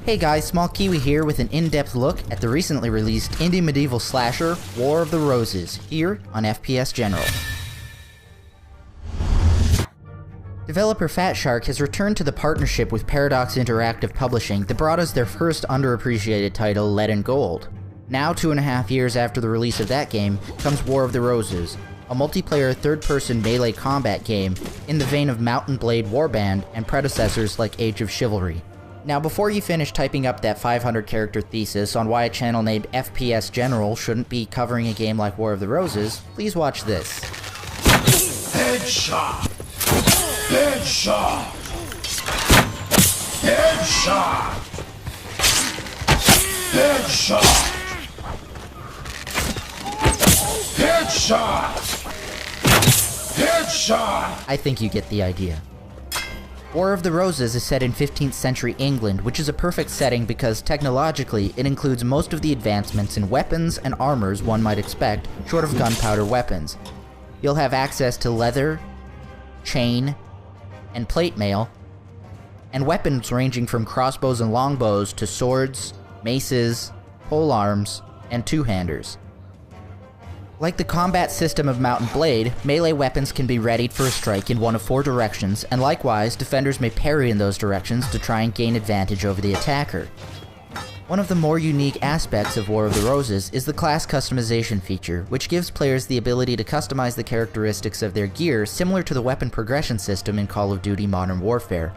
Hey guys, Small Kiwi here with an in-depth look at the recently released indie medieval slasher, War of the Roses, here on FPS General. Developer Fat Shark has returned to the partnership with Paradox Interactive Publishing that brought us their first underappreciated title, Lead and Gold. Now, 2.5 years after the release of that game, comes War of the Roses, a multiplayer third-person melee combat game in the vein of Mount and Blade Warband and predecessors like Age of Chivalry. Now, before you finish typing up that 500-character thesis on why a channel named FPS General shouldn't be covering a game like War of the Roses, please watch this. Headshot! Headshot! Headshot! Headshot! Headshot! Headshot! I think you get the idea. War of the Roses is set in 15th century England, which is a perfect setting because technologically it includes most of the advancements in weapons and armors one might expect, short of gunpowder weapons. You'll have access to leather, chain, and plate mail, and weapons ranging from crossbows and longbows to swords, maces, polearms, and two-handers. Like the combat system of Mount and Blade, melee weapons can be readied for a strike in one of 4 directions, and likewise, defenders may parry in those directions to try and gain advantage over the attacker. One of the more unique aspects of War of the Roses is the class customization feature, which gives players the ability to customize the characteristics of their gear similar to the weapon progression system in Call of Duty Modern Warfare.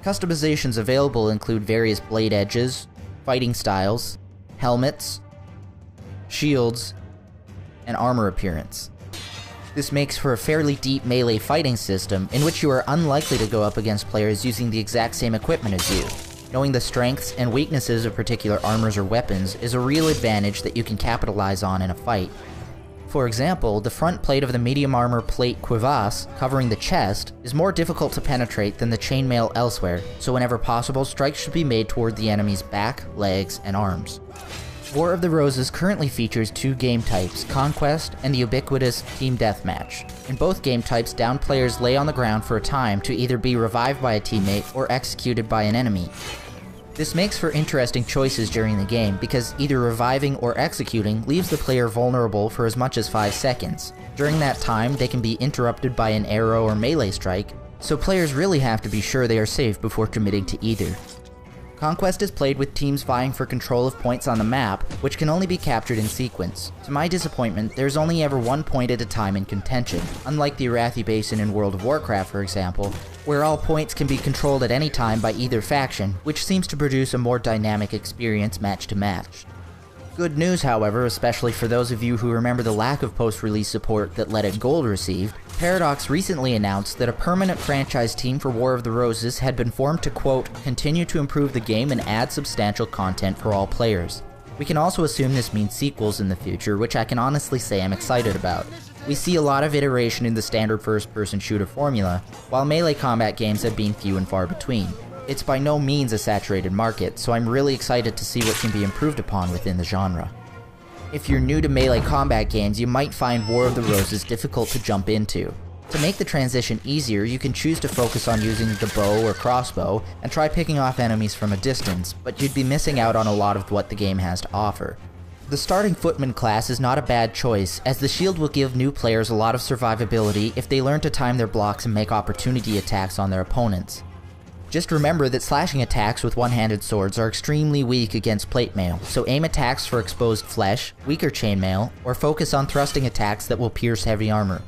Customizations available include various blade edges, fighting styles, helmets, shields, and armor appearance. This makes for a fairly deep melee fighting system in which you are unlikely to go up against players using the exact same equipment as you. Knowing the strengths and weaknesses of particular armors or weapons is a real advantage that you can capitalize on in a fight. For example, the front plate of the medium armor plate cuirass, covering the chest, is more difficult to penetrate than the chainmail elsewhere, so whenever possible, strikes should be made toward the enemy's back, legs, and arms. War of the Roses currently features 2 game types, Conquest and the ubiquitous Team Deathmatch. In both game types, downed players lay on the ground for a time to either be revived by a teammate or executed by an enemy. This makes for interesting choices during the game because either reviving or executing leaves the player vulnerable for as much as 5 seconds. During that time, they can be interrupted by an arrow or melee strike, so players really have to be sure they are safe before committing to either. Conquest is played with teams vying for control of points on the map, which can only be captured in sequence. To my disappointment, there's only ever one point at a time in contention, unlike the Arathi Basin in World of Warcraft, for example, where all points can be controlled at any time by either faction, which seems to produce a more dynamic experience match to match. Good news, however, especially for those of you who remember the lack of post-release support that Lead and Gold received, Paradox recently announced that a permanent franchise team for War of the Roses had been formed to, quote, continue to improve the game and add substantial content for all players. We can also assume this means sequels in the future, which I can honestly say I'm excited about. We see a lot of iteration in the standard first-person shooter formula, while melee combat games have been few and far between. It's by no means a saturated market, so I'm really excited to see what can be improved upon within the genre. If you're new to melee combat games, you might find War of the Roses difficult to jump into. To make the transition easier, you can choose to focus on using the bow or crossbow and try picking off enemies from a distance, but you'd be missing out on a lot of what the game has to offer. The starting footman class is not a bad choice, as the shield will give new players a lot of survivability if they learn to time their blocks and make opportunity attacks on their opponents. Just remember that slashing attacks with one-handed swords are extremely weak against plate mail, so aim attacks for exposed flesh, weaker chainmail, or focus on thrusting attacks that will pierce heavy armor.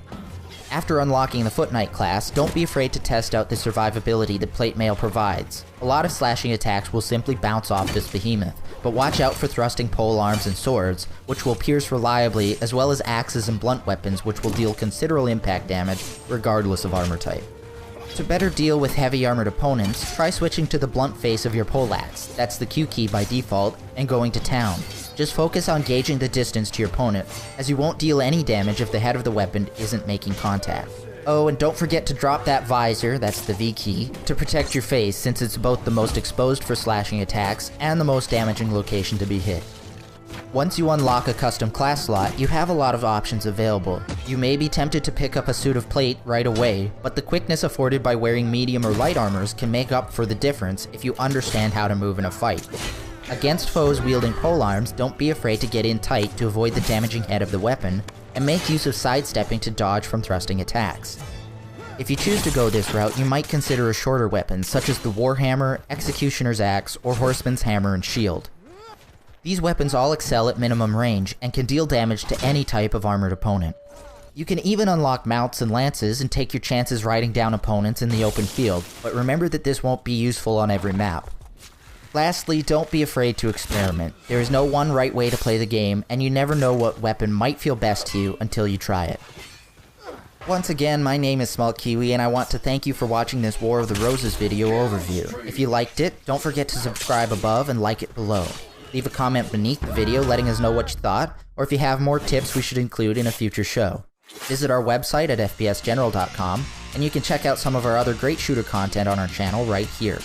After unlocking the Foot Knight class, don't be afraid to test out the survivability that plate mail provides. A lot of slashing attacks will simply bounce off this behemoth, but watch out for thrusting polearms and swords, which will pierce reliably, as well as axes and blunt weapons, which will deal considerable impact damage regardless of armor type. To better deal with heavy armored opponents, try switching to the blunt face of your poleaxe, that's the Q key by default, and going to town. Just focus on gauging the distance to your opponent, as you won't deal any damage if the head of the weapon isn't making contact. Oh, and don't forget to drop that visor, that's the V key, to protect your face since it's both the most exposed for slashing attacks and the most damaging location to be hit. Once you unlock a custom class slot, you have a lot of options available. You may be tempted to pick up a suit of plate right away, but the quickness afforded by wearing medium or light armors can make up for the difference if you understand how to move in a fight. Against foes wielding polearms, don't be afraid to get in tight to avoid the damaging head of the weapon, and make use of sidestepping to dodge from thrusting attacks. If you choose to go this route, you might consider a shorter weapon, such as the Warhammer, Executioner's Axe, or Horseman's Hammer and Shield. These weapons all excel at minimum range, and can deal damage to any type of armored opponent. You can even unlock mounts and lances and take your chances riding down opponents in the open field, but remember that this won't be useful on every map. Lastly, don't be afraid to experiment. There is no one right way to play the game, and you never know what weapon might feel best to you until you try it. Once again, my name is Smalt Kiwi, and I want to thank you for watching this War of the Roses video overview. If you liked it, don't forget to subscribe above and like it below. Leave a comment beneath the video letting us know what you thought, or if you have more tips we should include in a future show. Visit our website at fpsgeneral.com, and you can check out some of our other great shooter content on our channel right here.